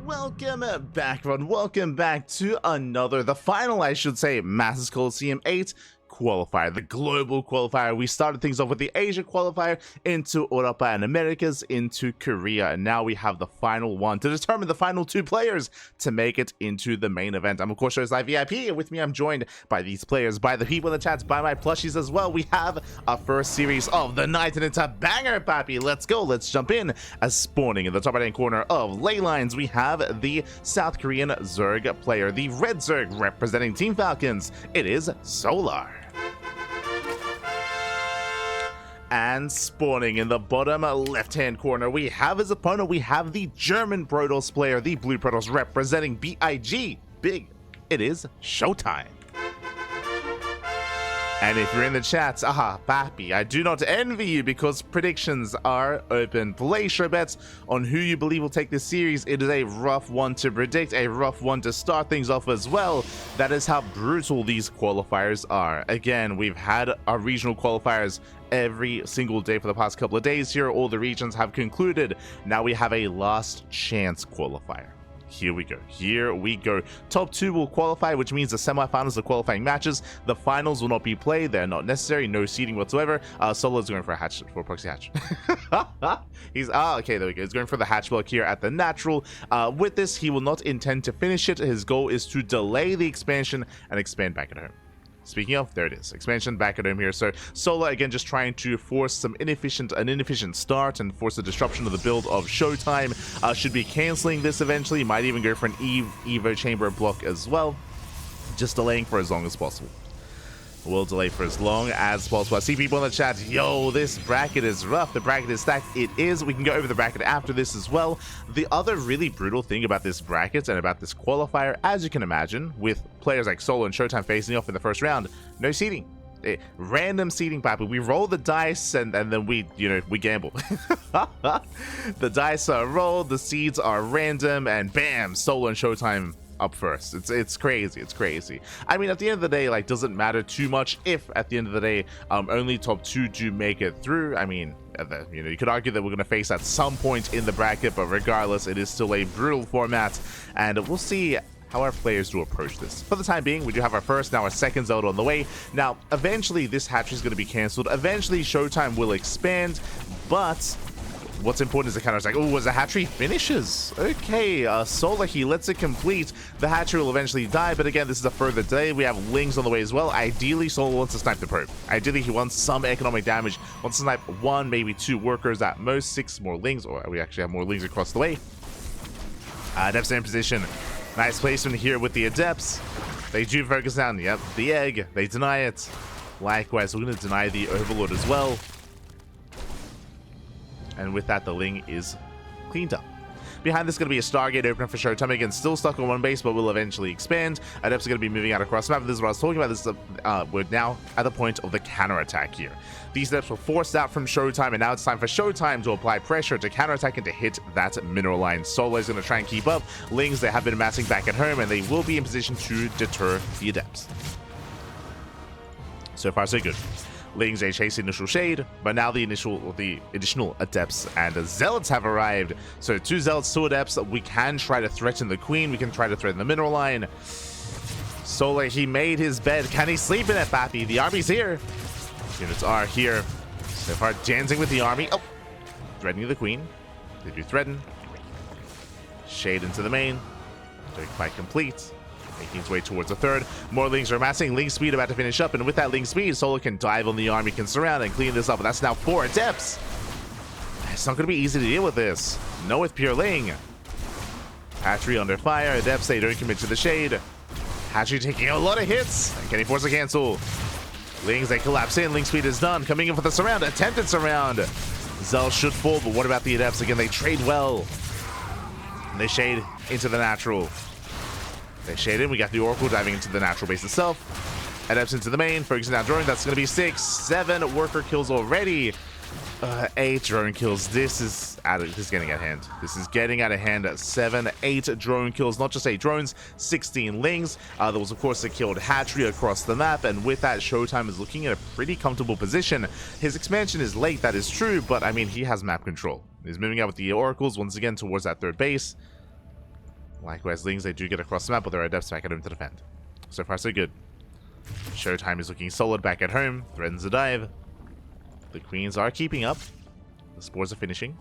welcome back, everyone. Welcome back to the final, I should say, Masters Coliseum 8 Qualifier, the global qualifier. We started things off with the Asia qualifier, into Europa and Americas, into Korea, and now we have the final one to determine the final two players to make it into the main event. I'm of course ShoWTimE VIP, and with me I'm joined by these players, by the people in the chats, by my plushies as well. We have our first series of the night, and it's a banger, papi. Let's go, let's jump in. As spawning in the top right hand corner of ley lines, we have the South Korean Zerg player, the red Zerg representing Team Falcons. It is Solar. And spawning in the bottom left-hand corner, we have his opponent. We have the German Protoss player, the Blue Protoss representing BIG. Big. It is ShoWTimE. And if you're in the chats, papi, I do not envy you because predictions are open. Place your bets on who you believe will take this series. It is a rough one to predict, a rough one to start things off as well. That is how brutal these qualifiers are. Again, we've had our regional qualifiers every single day for the past couple of days here. All the regions have concluded. Now we have a last chance qualifier. Here we go. Here we go. Top 2 will qualify, which means the semifinals are qualifying matches. The finals will not be played. They're not necessary. No seeding whatsoever. Solo's going for a hatch, for a proxy hatch. He's okay, there we go. He's going for the hatch block here at the natural. With this, he will not intend to finish it. His goal is to delay the expansion and expand back at home. Speaking of, there it is. Expansion back at home here. So Solar again just trying to force an inefficient start and force the disruption of the build of ShoWTimE. Should be canceling this eventually. Might even go for an Evo chamber block as well. Just delaying for as long as possible. We'll delay for as long as possible. I see people in the chat, yo, this bracket is rough. The bracket is stacked. It is. We can go over the bracket after this as well. The other really brutal thing about this bracket and about this qualifier, as you can imagine, with players like Solar and ShoWTimE facing off in the first round, no seeding. Random seeding, papi. We roll the dice and then we gamble. The dice are rolled, the seeds are random, and bam, Solar and ShoWTimE up first. It's crazy. It's crazy. I mean, at the end of the day, like, doesn't matter too much if at the end of the day only top 2 do make it through. I mean, you could argue that we're going to face at some point in the bracket, but regardless, it is still a brutal format, and we'll see how our players do approach this. For the time being, we do have our first, now our second Zelda on the way. Now, eventually this hatchery is going to be cancelled. Eventually ShoWTimE will expand, but what's important is the counter attack. Oh, as the hatchery finishes. Okay, Solar, he lets it complete. The hatchery will eventually die, but again, this is a further delay. We have Lings on the way as well. Ideally, Solar wants to snipe the probe. Ideally, he wants some economic damage. Wants to snipe 1, maybe 2 workers at most. 6 more Lings, or we actually have more Lings across the way. Adepts in position. Nice placement here with the Adepts. They do focus down. Yep, the egg. They deny it. Likewise, we're going to deny the Overlord as well. And with that, the Ling is cleaned up. Behind this is going to be a Stargate opener for ShoWTimE. Again, still stuck on one base, but will eventually expand. Adepts are going to be moving out across the map. This is what I was talking about. This is we're now at the point of the counterattack here. These Adepts were forced out from ShoWTimE, and now it's time for ShoWTimE to apply pressure to counterattack and to hit that mineral line. Solar is going to try and keep up. Lings, they have been amassing back at home, and they will be in position to deter the Adepts. So far, so good. Lings, they chase the initial shade, but now the additional Adepts and Zealots have arrived. So 2 Zealots, 2 Adepts. We can try to threaten the Queen. We can try to threaten the mineral line. Solar, he made his bed. Can he sleep in it, papi? The army's here. Units are here. So far, dancing with the army. Oh, threatening the Queen. They do threaten. Shade into the main. Don't quite complete. Making its way towards the third. More Lings are amassing. Ling speed about to finish up, and with that Ling speed, Solar can dive on the army, can surround and clean this up. And that's now 4 Adepts. It's not going to be easy to deal with this. No, with pure Ling. Hatchery under fire. Adepts, they don't commit to the shade. Hatchery taking a lot of hits. And can he force a cancel? Lings, they collapse in. Ling speed is done. Coming in for the surround. Attempted surround. Zell should fall, but what about the Adepts? Again, they trade well. And they shade into the natural. They shade in. We got the Oracle diving into the natural base itself. Adepts into the main. Focusing down drone. That's going to be 6, 7 worker kills already. 8 drone kills. This is getting out of hand. This is getting out of hand. 7, 8 drone kills. Not just 8 drones, 16 Lings. There was, of course, a killed hatchery across the map. And with that, ShoWTimE is looking at a pretty comfortable position. His expansion is late, that is true. But, I mean, he has map control. He's moving out with the Oracles once again towards that third base. Likewise, Lings, they do get across the map, but there are depths back at home to defend. So far, so good. ShoWTimE is looking solid back at home. Threatens a dive. The Queens are keeping up. The Spores are finishing.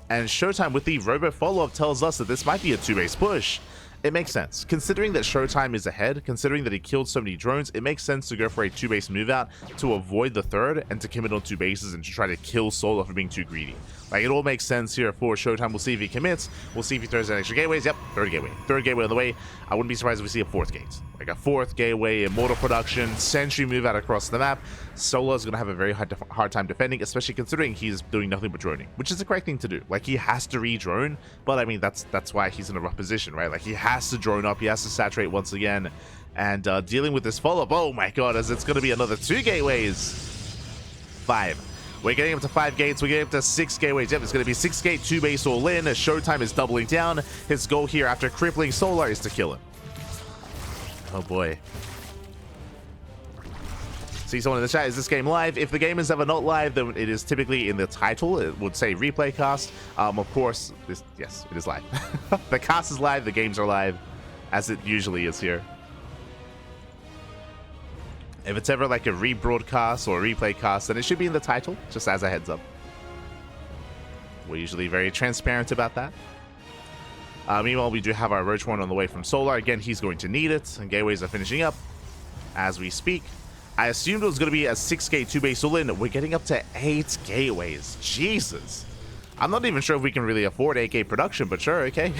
And ShoWTimE with the Robo follow-up tells us that this might be a 2-base push. It makes sense. Considering that ShoWTimE is ahead, considering that he killed so many drones, it makes sense to go for a 2-base move out to avoid the third and to commit on 2 bases and to try to kill Solar for being too greedy. Like, it all makes sense here for ShoWTimE. We'll see if he commits. We'll see if he throws in extra gateways. Yep, third gateway. Third gateway on the way. I wouldn't be surprised if we see a 4th gate. Like a 4th gateway, Immortal production, Sentry move out across the map. Solar's going to have a very hard time defending, especially considering he's doing nothing but droning, which is the correct thing to do. Like, he has to re-drone, but I mean, that's why he's in a rough position, right? Like, he has to drone up. He has to saturate once again. And dealing with this follow-up, oh my god, as it's going to be another 2 gateways. 5. We're getting up to 5 gates. We're getting up to 6 gateways. Yep, it's going to be 6 gate, 2 base all in. As ShoWTimE is doubling down. His goal here after crippling Solar is to kill him. Oh boy. See someone in the chat, is this game live? If the game is ever not live, then it is typically in the title. It would say replay cast. Of course, yes, it is live. The cast is live, the games are live, as it usually is here. If it's ever like a rebroadcast or a replay cast, then it should be in the title, just as a heads up. We're usually very transparent about that. Meanwhile, we do have our Roach Horn on the way from Solar. Again, he's going to need it, and gateways are finishing up as we speak. I assumed it was going to be a 6-gate 2-base all-in. We're getting up to 8 gateways. Jesus. I'm not even sure if we can really afford 8-gate production, but sure, okay.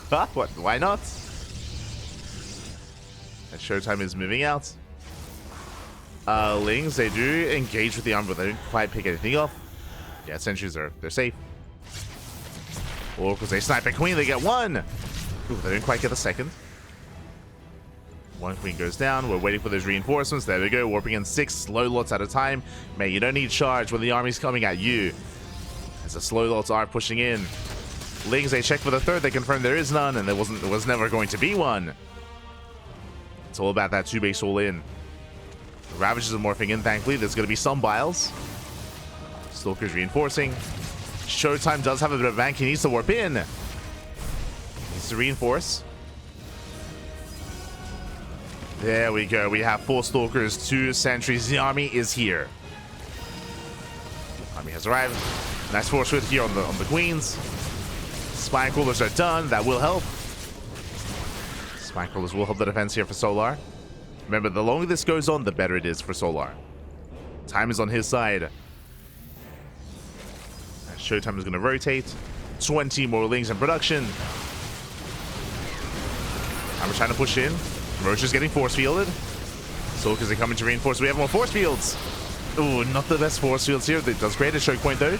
What? Why not? And ShoWTimE is moving out. Lings, they do engage with the armor, but they don't quite pick anything off. Yeah, sentries they're safe. Or because they snipe a queen, they get 1. Ooh, they don't quite get the second. 1 queen goes down. We're waiting for those reinforcements. There we go. Warping in 6 slow lots at a time. Man, you don't need charge when the army's coming at you. As the slow lots are pushing in. Lings, they check for the third. They confirm there is none, and there was never going to be one. It's all about that 2-base all in. The Ravages are morphing in, thankfully. There's going to be some biles. Stalker's reinforcing. ShoWTimE does have a bit of bank. He needs to warp in. He needs to reinforce. There we go. We have 4 Stalkers, 2 Sentries. The army is here. Army has arrived. Nice force with here on the Queens. Spine Crawlers are done. That will help. Spine Crawlers will help the defense here for Solar. Remember, the longer this goes on, the better it is for Solar. Time is on his side. ShoWTimE is going to rotate. 20 more Lings in production. I'm trying to push in. Roach is getting force fielded. Stalkers are coming to reinforce. We have more force fields. Ooh, not the best force fields here. It does create a choke point though.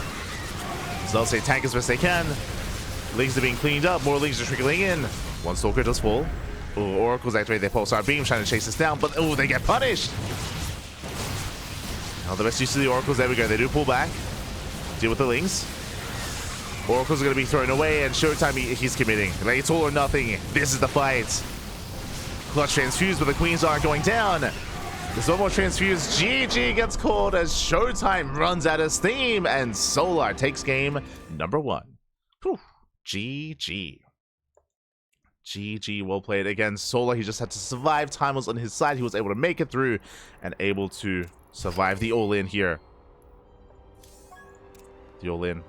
So they'll say tank as best they can. Lings are being cleaned up. More Lings are trickling in. 1 Stalker does fall. Ooh, Oracles activate their pulsar beam, trying to chase us down, but ooh, they get punished. Now the best use of the Oracles. There we go. They do pull back. Deal with the Lings. Oracles are going to be thrown away, and ShoWTimE, he's committing. Like, it's all or nothing. This is the fight. Clutch transfused, but the Queens aren't going down. There's one more transfused. GG gets called as ShoWTimE runs out of steam, and Solar takes game number 1. Whew. GG. GG, well played. Again, Solar, he just had to survive. Time was on his side. He was able to make it through and able to survive the all-in here. The all-in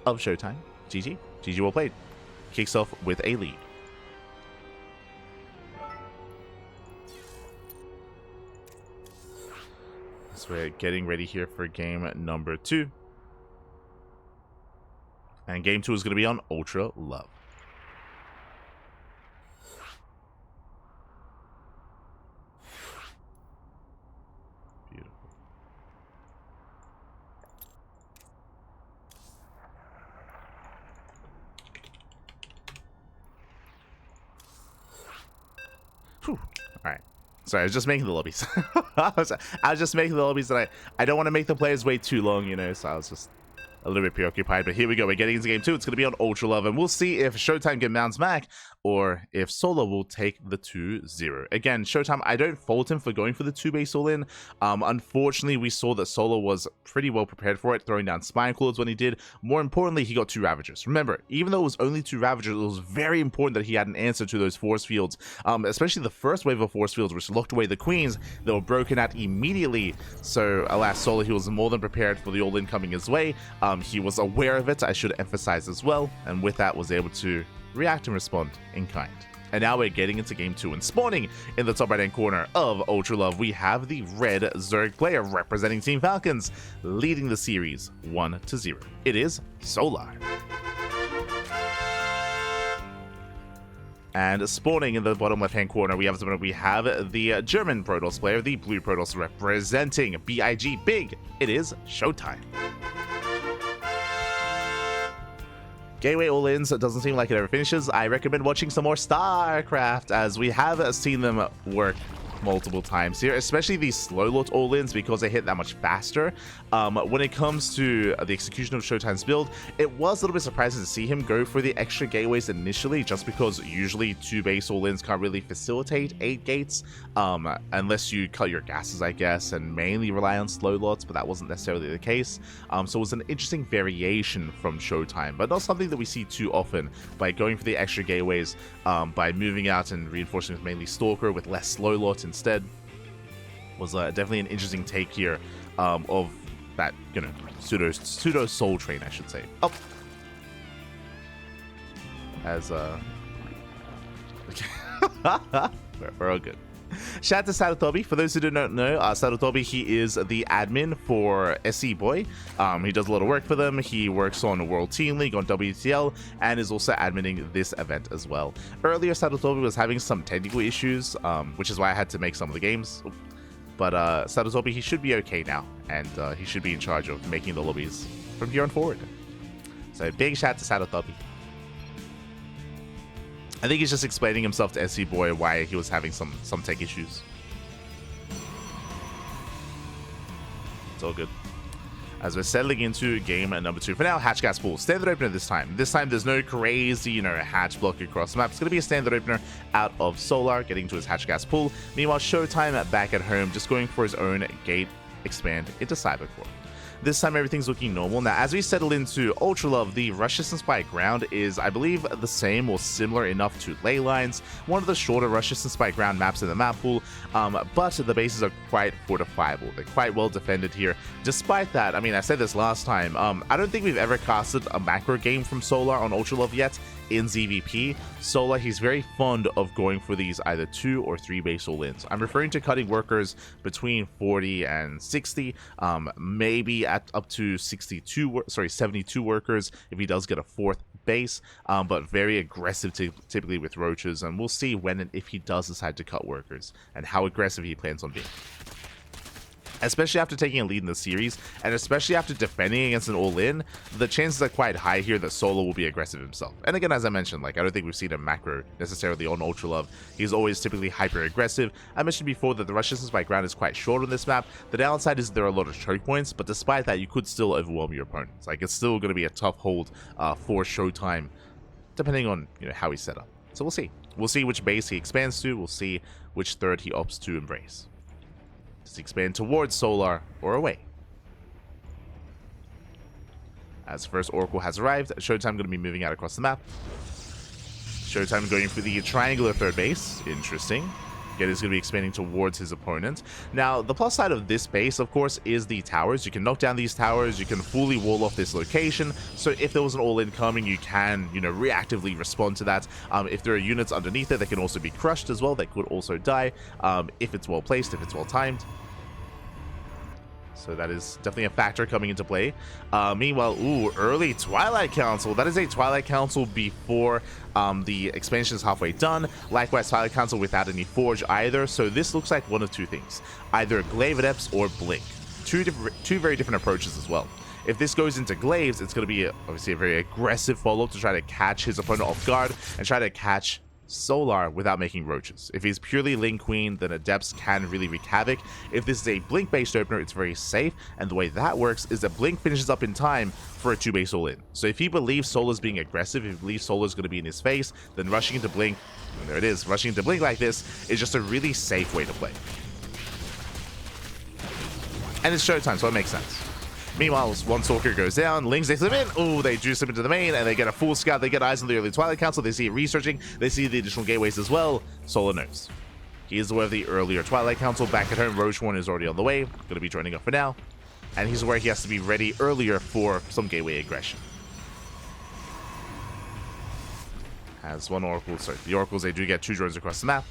of ShoWTimE. GG. GG, well played. Kicks off with a lead. So we're getting ready here for game number 2. And game 2 is going to be on Ultra Love. Beautiful. Whew. All right. Sorry, I was just making the lobbies. I was just making the lobbies that I don't want to make the players wait too long, you know, so I was just a little bit preoccupied. But here we go. We're getting into game 2. It's going to be on Ultra Love, and we'll see if ShoWTimE can bounce back, or if Solar will take the 2-0. Again, ShoWTimE, I don't fault him for going for the 2-base all-in. Unfortunately, we saw that Solar was pretty well prepared for it, throwing down Spine Claws when he did. More importantly, he got 2 Ravagers. Remember, even though it was only 2 Ravagers, it was very important that he had an answer to those force fields, especially the first wave of force fields, which locked away the Queens. They were broken out immediately, so alas, Solar, he was more than prepared for the all-in coming his way. He was aware of it, I should emphasize as well, and with that was able to react and respond in kind. And now we're getting into game 2, and spawning in the top right hand corner of Ultra Love, we have the red Zerg player representing Team Falcons, leading the series 1-0. It is Solar. And spawning in the bottom left hand corner, we have the German Protoss player, the blue Protoss representing BIG Big. It is ShoWTimE. Gateway all-ins doesn't seem like it ever finishes. I recommend watching some more StarCraft, as we have seen them work multiple times here, especially these slow lot all-ins, because they hit that much faster. When it comes to the execution of ShoWTimE's build, it was a little bit surprising to see him go for the extra gateways initially, just because usually 2 base all-ins can't really facilitate 8 gates, unless you cut your gases, I guess, and mainly rely on slow lots, but that wasn't necessarily the case. So it was an interesting variation from ShoWTimE, but not something that we see too often, by going for the extra gateways, by moving out and reinforcing with mainly Stalker with less slow lot instead. Was definitely an interesting take here of that, you know, pseudo soul train, I should say. Oh, as we're all good. Shout out to Sarutobi. For those who do not know, Sarutobi, he is the admin for SCBoy. He does a lot of work for them. He works on World Team League, on WTL, and is also adminning this event as well. Earlier, Sarutobi was having some technical issues, which is why I had to make some of the games. But Sarutobi, he should be okay now, and he should be in charge of making the lobbies from here on forward. So big shout out to Sarutobi. I think he's just explaining himself to SCBoy why he was having some tech issues. It's all good. As we're settling into game number 2. For now, hatch gas pool. Standard opener this time. This time there's no crazy, you know, hatch block across the map. It's going to be a standard opener out of Solar, getting to his hatch gas pool. Meanwhile, ShoWTimE back at home, just going for his own gate expand into Cybercore. This time everything's looking normal. Now, as we settle into Ultra Love, the rush distance by ground is, I believe, the same or similar enough to ley lines, one of the shorter rush distance by ground maps in the map pool, but the bases are quite fortifiable. They're quite well defended here. Despite that, I mean, I said this last time, I don't think we've ever casted a macro game from Solar on Ultra Love yet in ZVP. Solar, he's very fond of going for these either 2 or 3 base all-ins. I'm referring to cutting workers between 40 and 60, maybe at up to 72 workers if he does get a 4th base, but very aggressive typically with roaches, and we'll see when and if he does decide to cut workers and how aggressive he plans on being. Especially after taking a lead in the series, and especially after defending against an all-in, the chances are quite high here that Solar will be aggressive himself. And again, as I mentioned, like, I don't think we've seen a macro necessarily on Ultra Love. He's always typically hyper-aggressive. I mentioned before that the rush distance by ground is quite short on this map. The downside is there are a lot of choke points, but despite that, you could still overwhelm your opponents. Like, it's still going to be a tough hold for ShoWTimE, depending on, you know, how he's set up. So we'll see. We'll see which base he expands to. We'll see which third he opts to embrace. Does he expand towards Solar or away? As first Oracle has arrived, ShoWTimE going to be moving out across the map. ShoWTimE going for the triangular third base. Interesting. Again, he's going to be expanding towards his opponent. Now, the plus side of this base, of course, is the towers. You can knock down these towers. You can fully wall off this location. So if there was an all-in coming, you can, you know, reactively respond to that. If there are units underneath it, they can also be crushed as well. They could also die if it's well placed, if it's well timed. So that is definitely a factor coming into play. Meanwhile, early Twilight Council. That is a Twilight Council before the expansion is halfway done. Likewise, Twilight Council without any Forge either. So this looks like one of 2 things. Either Glaive Adepts or Blink. Two very different approaches as well. If this goes into Glaives, it's going to be obviously a very aggressive follow-up to try to catch his opponent off guard and try to catch Solar without making roaches. If he's purely Ling Queen, then Adepts can really wreak havoc. If this is a Blink based opener, it's very safe, and the way that works is that Blink finishes up in time for a 2-base all-in. So if he believes Solar's being aggressive, if he believes Solar's going to be in his face, then rushing into Blink, and there it is, rushing into Blink like this is just a really safe way to play. And it's ShoWTimE, so it makes sense. Meanwhile, one Stalker goes down, Lings takes him in, oh, they juice him into the main, and they get a full scout, they get eyes on the early Twilight Council, they see it researching, they see the additional gateways as well. Solar knows. He is aware of the earlier Twilight Council. Back at home, Rocheworn is already on the way, going to be joining up for now, and he's aware he has to be ready earlier for some gateway aggression. Has one Oracle, sorry, the Oracles, they do get 2 drones across the map.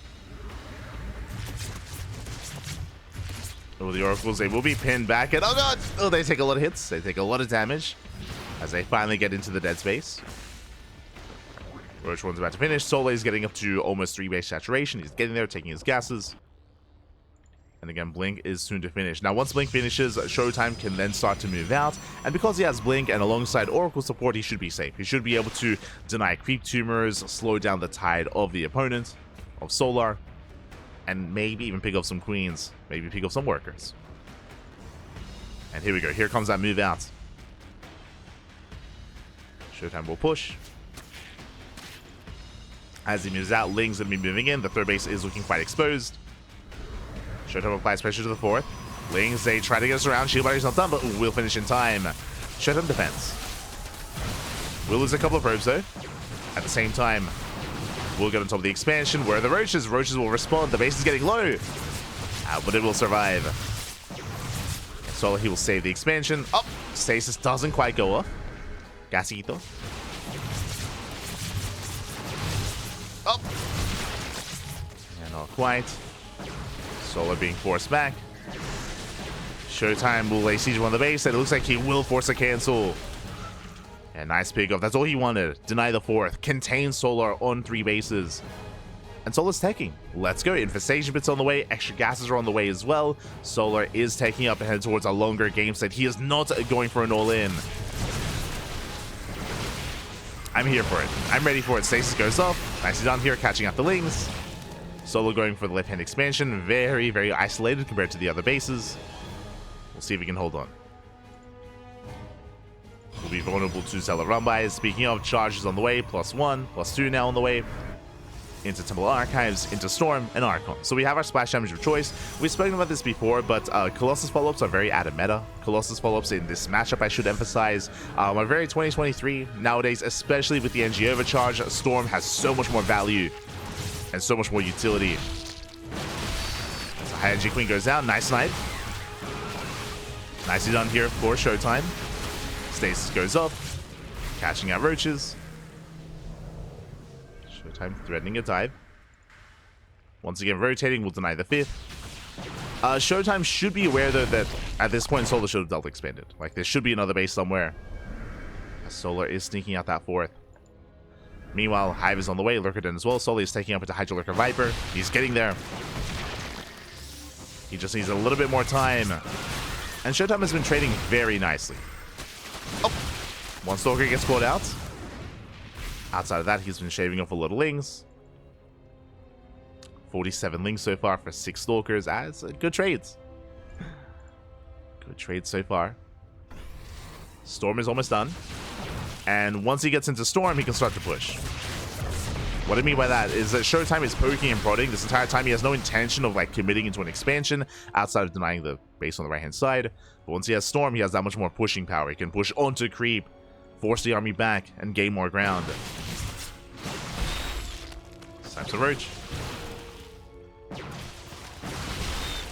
Oh, the Oracles, they will be pinned back, and oh god! Oh, they take a lot of hits, they take a lot of damage as they finally get into the dead space. Rocheworn's about to finish. Solar is getting up to almost 3-base saturation. He's getting there, taking his gases. And again, Blink is soon to finish. Now, once Blink finishes, ShoWTimE can then start to move out. And because he has Blink and alongside Oracle support, he should be safe. He should be able to deny creep tumors, slow down the tide of the opponent, of Solar, and maybe even pick up some queens, maybe pick up some workers. And here we go. Here comes that move out. ShoWTimE will push. As he moves out, Ling's going to be moving in. The 3rd base is looking quite exposed. ShoWTimE applies pressure to the 4th. Lings, they try to get us around. Shield Battery's not done, but we'll finish in time. ShoWTimE defends. We'll lose a couple of probes, though. At the same time, we'll get on top of the expansion. Where are the roaches? Roaches will respond. The base is getting low. But it will survive. So he will save the expansion. Oh, Stasis doesn't quite go off. Gasito. Oh. And not quite. Solar being forced back. ShoWTimE will lay siege on the base, and it looks like he will force a cancel. And nice pick off. That's all he wanted. Deny the 4th. Contain Solar on 3 bases. And Solar's taking. Let's go. Infestation bits on the way. Extra gases are on the way as well. Solar is taking up and heading towards a longer game set. He is not going for an all-in. I'm here for it. I'm ready for it. Stasis goes off. Nicely done here, catching up the Lings. Solar going for the left-hand expansion. Very, very isolated compared to the other bases. We'll see if he can hold on. Will be vulnerable to Zealot run-bys. Speaking of, charges on the way. +1, +2 now on the way. Into Temple Archives, into Storm, and Archon. So we have our splash damage of choice. We've spoken about this before, but Colossus follow-ups are very out of meta. Colossus follow-ups in this matchup, I should emphasize, are very 2023. Nowadays, especially with the NG overcharge, Storm has so much more value and so much more utility. So High Energy Queen goes down. Nice snipe. Nicely done here for ShoWTimE. Stasis goes up, catching out roaches. ShoWTimE threatening a dive. Once again, rotating will deny the 5th. ShoWTimE should be aware, though, that at this point, Solar should have double expanded. Like, there should be another base somewhere. Solar is sneaking out that 4th. Meanwhile, Hive is on the way, Lurker Den as well. Solar is taking up into Hydro Lurker Viper. He's getting there. He just needs a little bit more time. And ShoWTimE has been trading very nicely. Oh! One Stalker gets caught out. Outside of that, he's been shaving off a lot of Lings. 47 Lings so far for 6 Stalkers. As good trades. Good trades so far. Storm is almost done. And once he gets into Storm, he can start to push. What I mean by that is that ShoWTimE is poking and prodding this entire time. He has no intention of like committing into an expansion outside of denying the base on the right hand side. But once he has Storm, he has that much more pushing power. He can push onto creep, force the army back, and gain more ground. Snipes a roach.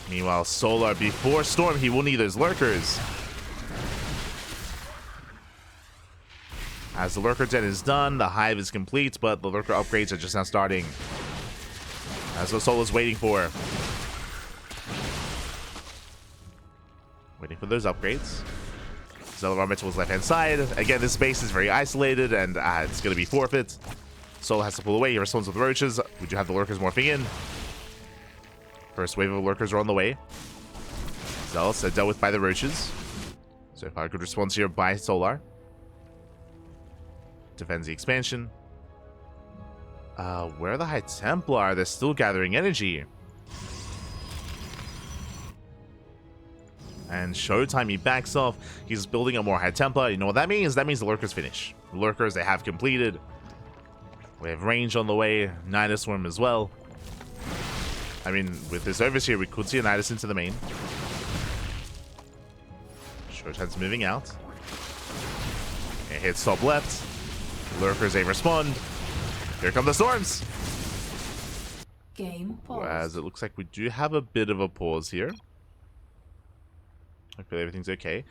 Meanwhile, Solar, before Storm, he will need those lurkers. As the Lurker Den is done, the Hive is complete, but the Lurker upgrades are just now starting. That's what Solar's waiting for. Waiting for those upgrades. Zealot Metal was left-hand side. Again, this base is very isolated, and it's going to be forfeit. Solar has to pull away. He responds with roaches. We do have the Lurkers morphing in. First wave of Lurkers are on the way. Zealots are dealt with by the roaches. So far, good response here by Solar. Defends the expansion. Where are the High Templar? They're still gathering energy. And ShoWTimE, he backs off. He's building up more High Templar. You know what that means? That means the Lurkers finish. The Lurkers, they have completed. We have range on the way. Nidus Worm as well. I mean, with this Overseer, we could see a Nidus into the main. ShoWTimE's moving out. It hits top left. Lurkers, they respond. Here come the storms. Game pause. As it looks like we do have a bit of a pause here. Hopefully everything's okay.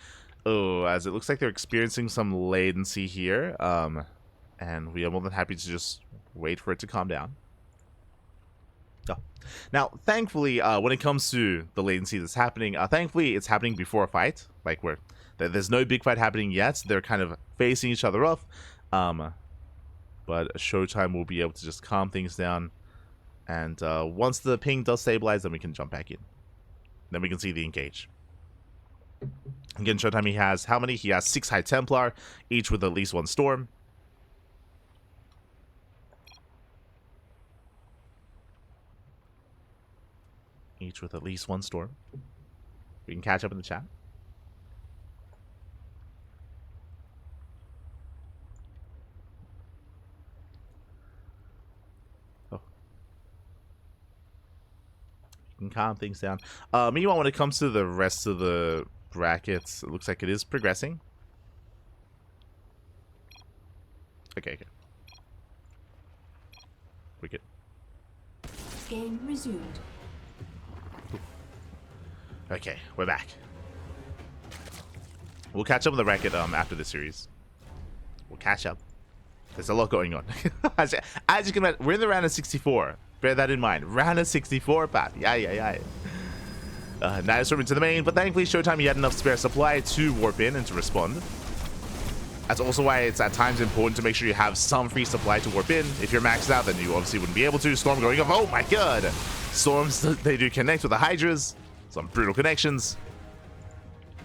Oh, as it looks like they're experiencing some latency here. And we are more than happy to just wait for it to calm down. Oh. Now, thankfully, when it comes to the latency that's happening, thankfully it's happening before a fight. Like, there's no big fight happening yet. They're kind of facing each other off. But ShoWTimE will be able to just calm things down. And once the ping does stabilize, then we can jump back in. Then we can see the engage. Again, ShoWTimE, he has how many? He has 6 High Templar, each with at least 1 storm. Each with at least 1 storm. We can catch up in the chat. Oh. You can calm things down. Meanwhile, when it comes to the rest of the brackets, it looks like it is progressing. Okay. We're good. Game resumed. Okay, we're back. We'll catch up on the bracket after the series. We'll catch up. There's a lot going on. as you can imagine, we're in the round of 64. Bear that in mind. Round of 64, Pat. Yeah. Nidus Worm into the main, but thankfully ShoWTimE, he had enough spare supply to warp in and to respond. That's also why it's at times important to make sure you have some free supply to warp in. If you're maxed out, then you obviously wouldn't be able to. Storm going off. Oh my god! Storms, they do connect with the Hydras. Some brutal connections.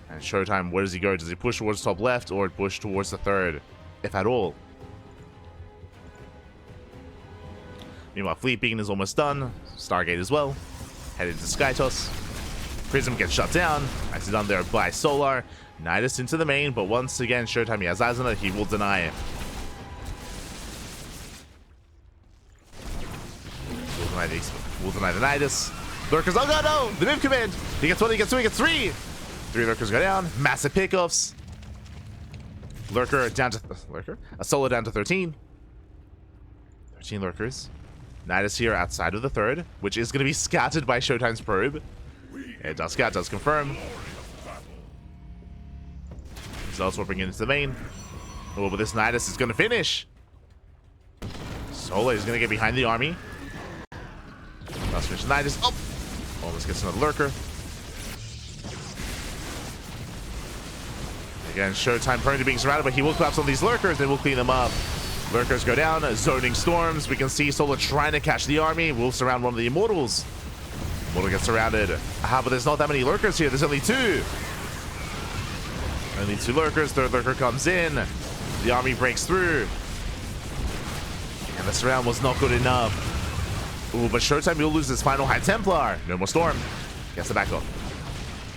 And ShoWTimE, where does he go? Does he push towards top left or push towards the third, if at all? Meanwhile, Fleet Beacon is almost done. Stargate as well. Headed to Skytos. Prism gets shut down. Actually done there by Solar. Nidus into the main, but once again, ShoWTimE, he has eyes on it. He will deny it. We'll deny the Nidus. Lurkers, oh god, no! The move command! He gets 1, he gets 2, he gets 3! 3 Lurkers go down. Massive pickoffs. Lurker down to... A Solo down to 13. 13 Lurkers. Nidus here outside of the third, which is going to be scattered by ShoWTimE's probe. It does scat, does confirm. Zealous will bring it into the main. Oh, but this Nidus is going to finish. Solo is going to get behind the army. Last finish Nidus. Oh! Almost gets another Lurker. Again, ShoWTimE prone to being surrounded, but he will collapse on these Lurkers and we'll clean them up. Lurkers go down, zoning storms. We can see Solo trying to catch the army. We'll surround one of the Immortals. Immortal gets surrounded. But there's not that many Lurkers here. There's only 2. Only 2 Lurkers. Third Lurker comes in. The army breaks through. And the surround was not good enough. Ooh, but ShoWTimE will lose his final High Templar. No more Storm. He has to back off.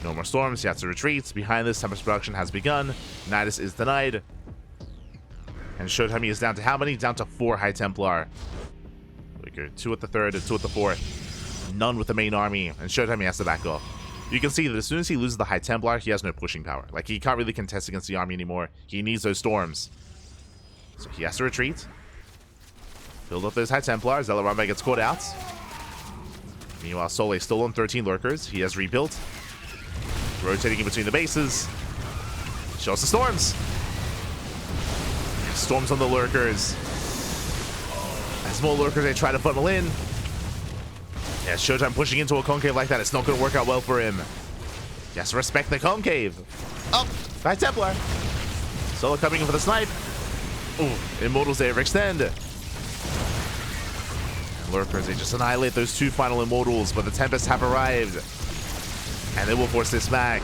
No more Storms. He has to retreat. Behind this, Tempest production has begun. Nidus is denied. And ShoWTimE is down to how many? Down to 4 High Templar. We go 2 at the third and 2 at the fourth. None with the main army. And ShoWTimE has to back off. You can see that as soon as he loses the High Templar, he has no pushing power. Like, he can't really contest against the army anymore. He needs those Storms. So he has to retreat. Build up those High Templar. Zelaramba gets caught out. Meanwhile, Soleil still on 13 Lurkers. He has rebuilt. Rotating in between the bases. Shows the Storms. Storms on the Lurkers. As more Lurkers, they try to funnel in. Yeah, ShoWTimE pushing into a concave like that. It's not going to work out well for him. He has to respect the concave. Oh, High Templar. Solo coming in for the snipe. Ooh, Immortals, they overextend. Lurkers, they just annihilate those 2 final Immortals, but the Tempests have arrived. And they will force this back.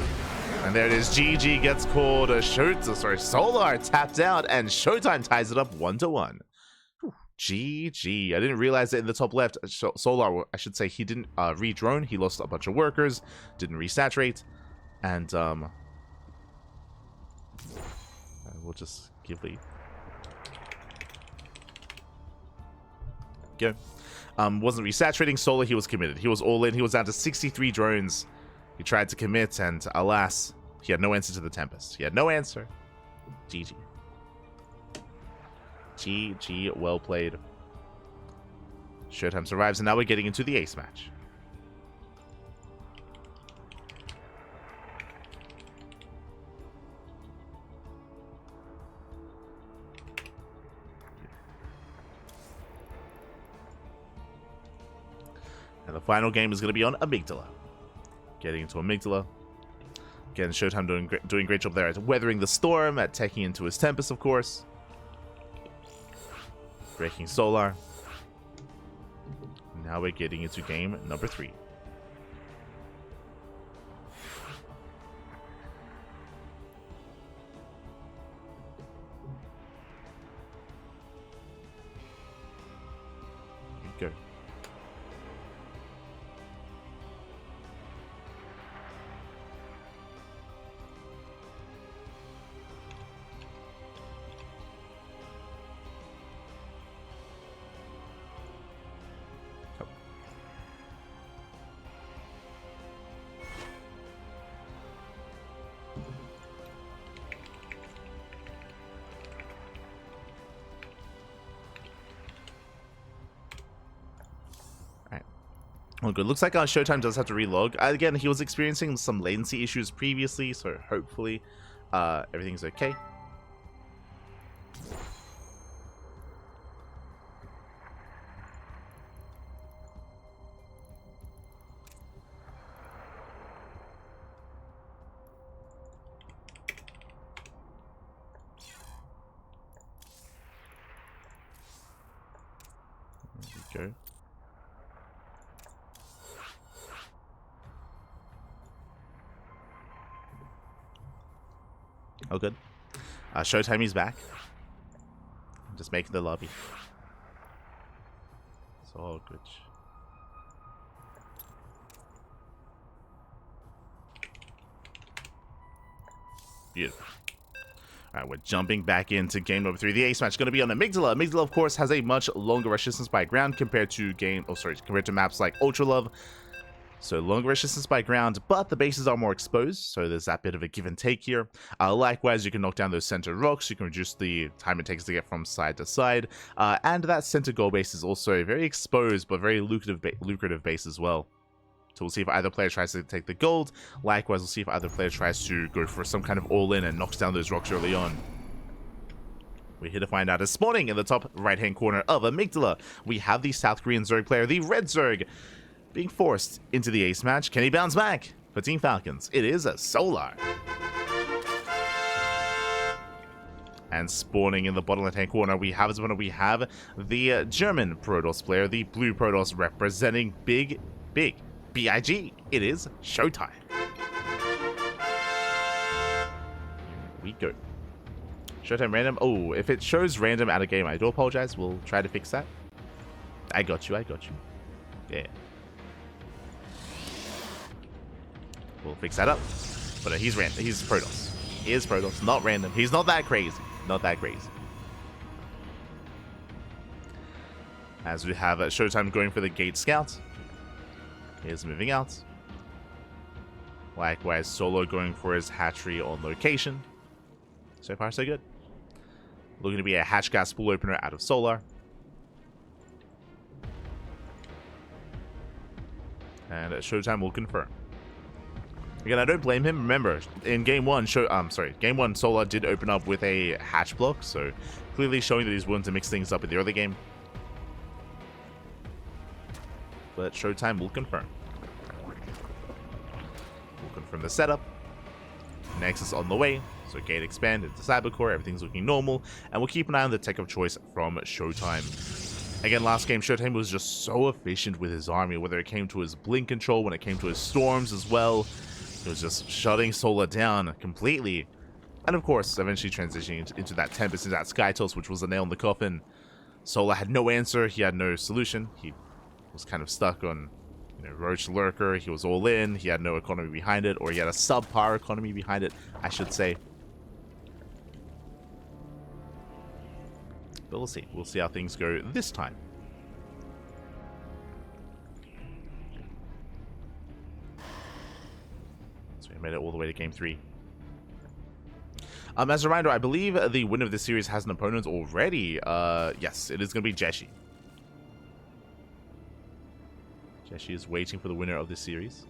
And there it is. GG gets called. Solar tapped out, and ShoWTimE ties it up 1-1. GG. I didn't realize that in the top left, Solar, I should say, he didn't re-drone. He lost a bunch of workers, didn't resaturate, and we'll just give the go. Wasn't resaturating Solar, he was committed. He was all in. He was down to 63 drones. He tried to commit, and alas, he had no answer to the Tempest. He had no answer. GG. GG, well played. ShoWTimE survives, and now we're getting into the ace match. And the final game is going to be on Amygdala. Getting into Amygdala. Again, ShoWTimE doing a great job there at weathering the storm, at taking into his Tempest, of course. Breaking Solar. Now we're getting into game number 3. Here we go. Oh, good. Looks like ShoWTimE does have to relog. Again, he was experiencing some latency issues previously, so hopefully everything's okay. There we go. Oh, good. ShoWTimE is back. I'm just making the lobby. It's all good. Beautiful. Alright, we're jumping back into game number 3. The ace match is going to be on Amygdala. Amygdala, of course, has a much longer resistance by ground compared to compared to maps like Ultralove. So longer resistance by ground, but the bases are more exposed, so there's that bit of a give and take here. Likewise, you can knock down those center rocks, you can reduce the time it takes to get from side to side, and that center goal base is also very exposed, but very lucrative base as well. So we'll see if either player tries to take the gold. Likewise, we'll see if either player tries to go for some kind of all-in and knocks down those rocks early on. We're here to find out. As spawning in the top right-hand corner of Amygdala, we have the South Korean Zerg player, the Red Zerg, being forced into the ace match. Can he bounce back? For Team Falcons, it is a Solar. And spawning in the bottom left-hand corner, we have the German Protoss player, the Blue Protoss, representing big BIG. It is ShoWTimE. Here we go. ShoWTimE random. Oh, if it shows random out of game, I do apologize. We'll try to fix that. I got you. Yeah. We'll fix that up. But he's random. He's Protoss. He is Protoss, not random. He's not that crazy. As we have ShoWTimE going for the Gate Scout. He's moving out. Likewise, Solo going for his hatchery on location. So far, so good. Looking to be a hatch gas spool opener out of Solar. And ShoWTimE will confirm. Again, I don't blame him. Remember, in game one, Solar did open up with a hatch block, so clearly showing that he's willing to mix things up in the early game. But ShoWTimE will confirm. We'll confirm the setup. Nexus on the way, so gate expand into Cybercore, everything's looking normal, and we'll keep an eye on the tech of choice from ShoWTimE. Again, last game, ShoWTimE was just so efficient with his army, whether it came to his blink control, when it came to his storms as well. It was just shutting Solar down completely. And of course, eventually transitioning into that Tempest, into that Sky Toss, which was a nail in the coffin. Solar had no answer. He had no solution. He was kind of stuck on, Roach Lurker. He was all in. He had no economy behind it, or he had a subpar economy behind it, I should say. But we'll see. We'll see how things go this time. So we made it all the way to game 3. As a reminder, I believe the winner of this series has an opponent already. Yes, it is going to be Jeshi. Jeshi is waiting for the winner of this series.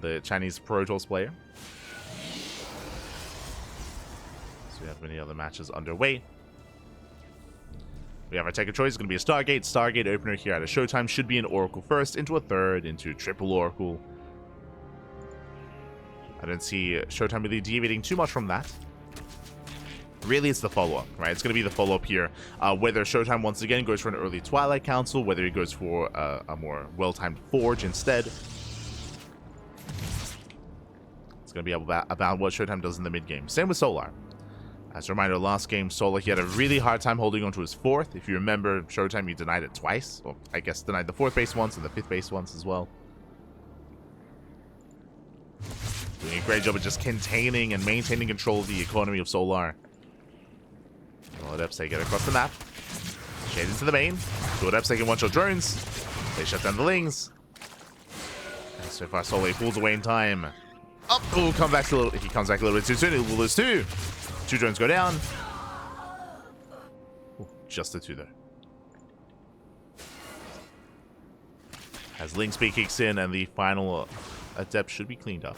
The Chinese Pro Tours player. So we have many other matches underway. We have our taker choice. It's going to be a Stargate. Stargate opener here at a ShoWTimE should be an Oracle first, into a third, into triple Oracle. I don't see ShoWTimE really deviating too much from that. Really, it's the follow-up, right? It's going to be the follow-up here. Whether ShoWTimE once again goes for an early Twilight Council, whether he goes for a more well-timed Forge instead. It's going to be about what ShoWTimE does in the mid-game. Same with Solar. As a reminder, last game, Solar, he had a really hard time holding on to his 4th. If you remember, ShoWTimE, he denied it twice. Or I guess denied the 4th base once and the 5th base once as well. Doing a great job of just containing and maintaining control of the economy of Solar. Well, Epsay get across the map. Shade into the main. Good Epsay can one-shot drones. They shut down the Lings. And so far, Solar pulls away in time. Up! Oh, he comes back a little bit too soon. He will lose 2. 2 drones go down. Ooh, just the 2 though. As Link Speed kicks in and the final Adept should be cleaned up.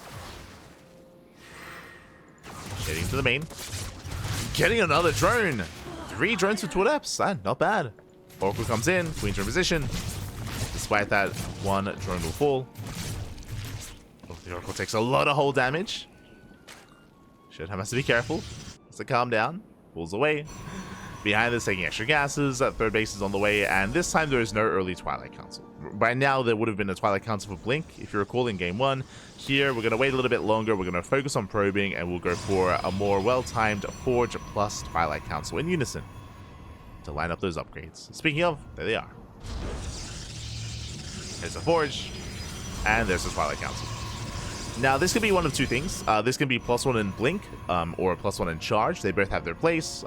Shading to the main. Getting another drone. 3 drones for 2 Adeps. Not bad. Oracle comes in. Queen's in position. Despite that, 1 drone will fall. Oh, the Oracle takes a lot of hull damage. ShoWTimE has to be careful. Has to calm down. Pulls away. Behind this, taking extra gases. 3rd base is on the way. And this time, there is no early Twilight Council. By now, there would have been a Twilight Council for Blink, if you recall, in game 1. Here, we're going to wait a little bit longer. We're going to focus on probing, and we'll go for a more well-timed Forge plus Twilight Council in unison to line up those upgrades. Speaking of, there they are. There's a Forge, and there's the Twilight Council. Now, this could be one of 2 things. This can be +1 in Blink, or +1 in Charge. They both have their place.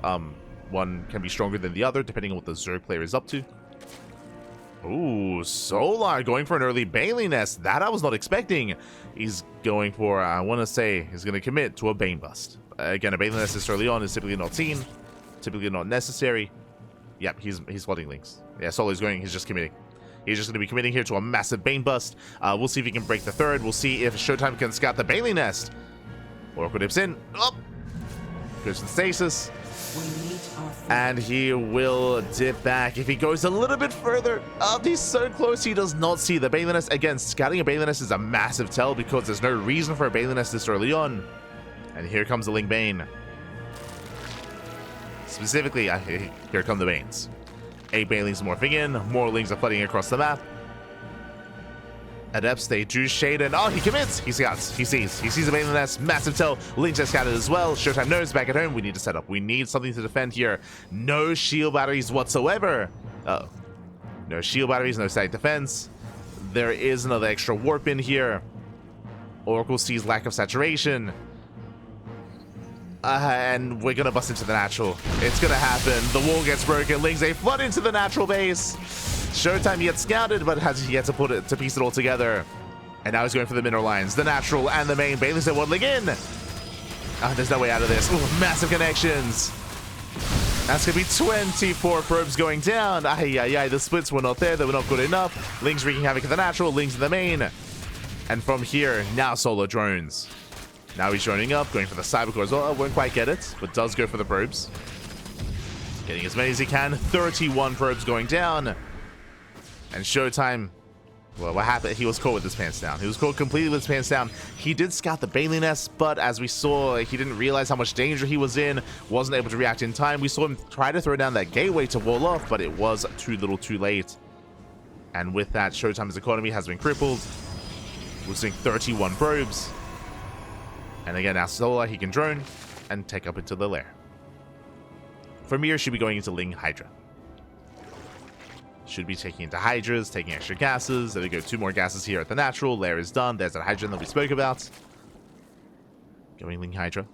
One can be stronger than the other, depending on what the Zerg player is up to. Ooh, Solar going for an early Bailey Nest. That I was not expecting. He's going for, I want to say, he's going to commit to a Bane Bust. Again, a Bailey Nest this early on is typically not seen, typically not necessary. Yep, he's flooding Links. Yeah, Solar's going, he's just committing. He's just going to be committing here to a massive Bane Bust. We'll see if he can break the 3rd. We'll see if ShoWTimE can scout the Bailey Nest. Oracle dips in. Up. Goes to the stasis. And he will dip back. If he goes a little bit further, he's so close he does not see the Bailey Nest. Again, scouting a Bailey Nest is a massive tell because there's no reason for a Bailey Nest this early on. And here comes the Ling Bane. Specifically, here come the Banes. 8 Banelings morphing in, more Lings are flooding across the map. Adepts, they do shade and he commits! He scouts, he sees the Bailey Nest, massive tell, Lings are scouted as well. ShoWTimE knows back at home, we need to set up. We need something to defend here. No shield batteries whatsoever. No shield batteries, no static defense. There is another extra warp in here. Oracle sees lack of saturation. And we're gonna bust into the natural. It's gonna happen. The wall gets broken. Lings, they flood into the natural base. ShoWTimE gets scouted, but has yet to piece it all together. And now he's going for the mineral lines, the natural and the main. Bailey's there waddling in. There's no way out of this. Ooh, massive connections. That's gonna be 24 probes going down. The splits were not there. They were not good enough. Lings wreaking havoc in the natural. Lings in the main. And from here, now Solar drones. Now he's droning up, going for the Cybercore as well. Won't quite get it, but does go for the probes. Getting as many as he can. 31 probes going down. And ShoWTimE, well, what happened? He was caught with his pants down. He was caught completely with his pants down. He did scout the Bailey Nest, but as we saw, he didn't realize how much danger he was in. Wasn't able to react in time. We saw him try to throw down that gateway to wall off, but it was too little too late. And with that, ShoWTimE's economy has been crippled. Losing 31 probes. And again, now Solar, he can drone and take up into the lair. From here, should be going into Ling Hydra. Should be taking into Hydras, taking extra gases. There we go, 2 more gases here at the natural. Lair is done. There's that Hydra that we spoke about. Going Ling Hydra.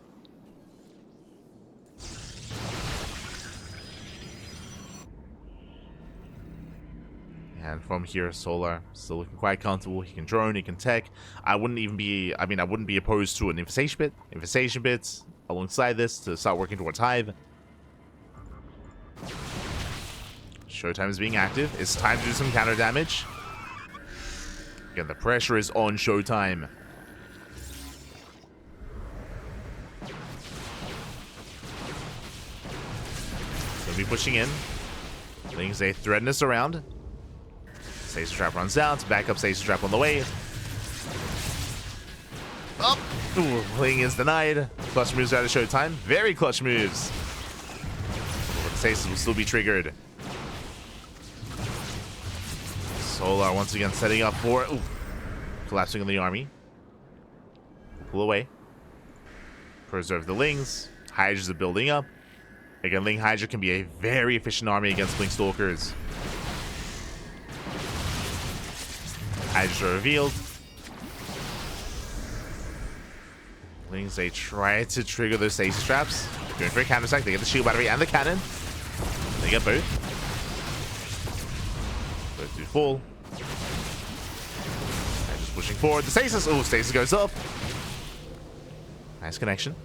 And from here, Solar still looking quite comfortable. He can drone, he can tech. I wouldn't be opposed to an infestation bit alongside this to start working towards Hive. ShoWTimE is being active. It's time to do some counter damage. Again, the pressure is on ShoWTimE. Gonna be pushing in. Ling's they threaten us around. Stasis Trap runs out. Backup Stasis Trap on the way. Up! Ooh, Ling is denied. Clutch moves out of ShoWTimE. Very clutch moves. But the Stasis will still be triggered. Solar once again setting up for... Ooh, collapsing on the army. Pull away. Preserve the Lings. Hydras are building up. Again, Ling Hydra can be a very efficient army against Blink Stalkers. Hydras are revealed. Lings, they try to trigger those Stasis Traps. Going for a counter attack. They get the shield battery and the cannon. They get both. Both do fall. Hydras pushing forward. The Stasis. Oh, Stasis goes up. Nice connection.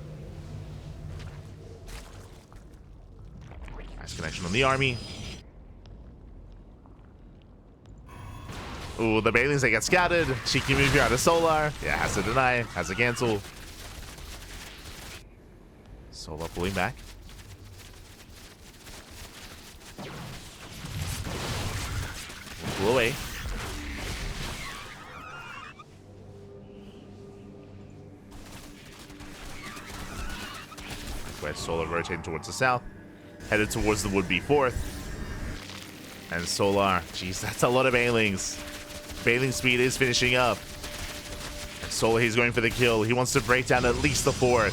Nice connection on the army. Ooh, the Bailings, they get scattered. Cheeky move here out of Solar. Yeah, has to deny. Has to cancel. Solar pulling back. Pull away. Where Solar rotating towards the south. Headed towards the would-be 4th. And Solar. Jeez, that's a lot of Bailings. Bailing speed is finishing up. And Solar, he's going for the kill. He wants to break down at least the 4th.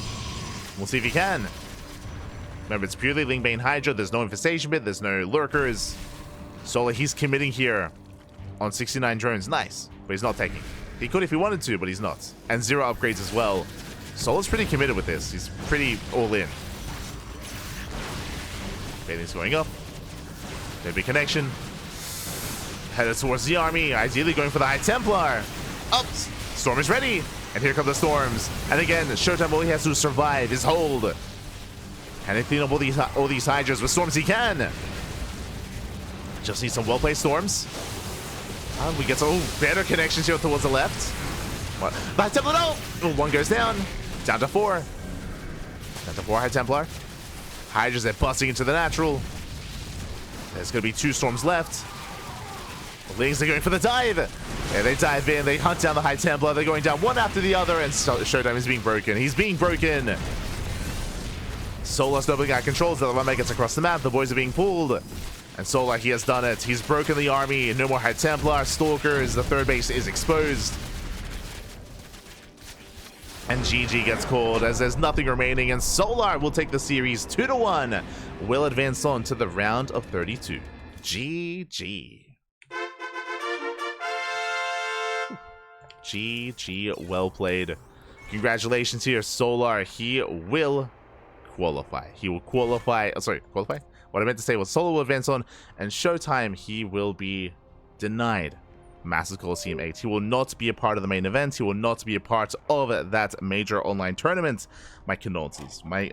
We'll see if he can. Remember, it's purely Ling Bane Hydra. There's no infestation bit. There's no lurkers. Solar, he's committing here on 69 drones. Nice. But he's not taking. He could if he wanted to, but he's not. And 0 upgrades as well. Solar's pretty committed with this. He's pretty all in. Bailing's going up. There'll be connection. Headed towards the army, ideally going for the High Templar. Up! Storm is ready! And here come the storms. And again, ShoWTimE, all he has to survive is hold. Can he clean up all these Hydras with storms? He can! Just need some well-placed storms. We get some better connections here towards the left. What? The High Templar, no! Oh, 1 goes down. Down to 4. Down to 4 High Templar. Hydras are busting into the natural. There's going to be 2 storms left. The Lings are going for the dive. Yeah, they dive in. They hunt down the High Templar. They're going down one after the other. And ShoWTimE is being broken. He's being broken. Solar's nobody got controls. The other one gets across the map. The boys are being pulled. And Solar, he has done it. He's broken the army. No more High Templar. Stalkers. The 3rd base is exposed. And GG gets called as there's nothing remaining. And Solar will take the series 2-1. Will advance on to the round of 32. GG. GG, well played. Congratulations here, Solar. He will qualify. He will qualify. Oh, sorry, qualify? What I meant to say was Solar will advance on, and ShoWTimE, he will be denied Masters Coliseum 8. He will not be a part of the main event. He will not be a part of that major online tournament. My condolences. My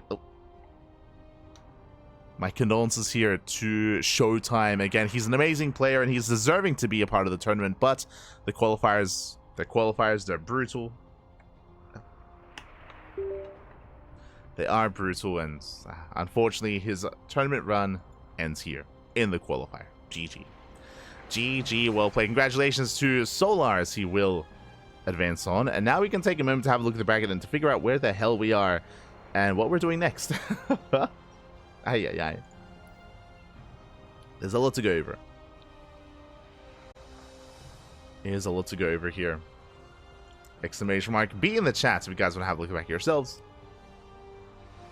condolences here to ShoWTimE. Again, he's an amazing player, and he's deserving to be a part of the tournament, but the qualifiers, they're brutal. They are brutal, and unfortunately, his tournament run ends here in the qualifier. GG. GG, well played. Congratulations to Solar as he will advance on. And now we can take a moment to have a look at the bracket and to figure out where the hell we are and what we're doing next. Ay. There's a lot to go over. There's a lot to go over here. Exclamation mark. Be in the chat if you guys want to have a look back yourselves.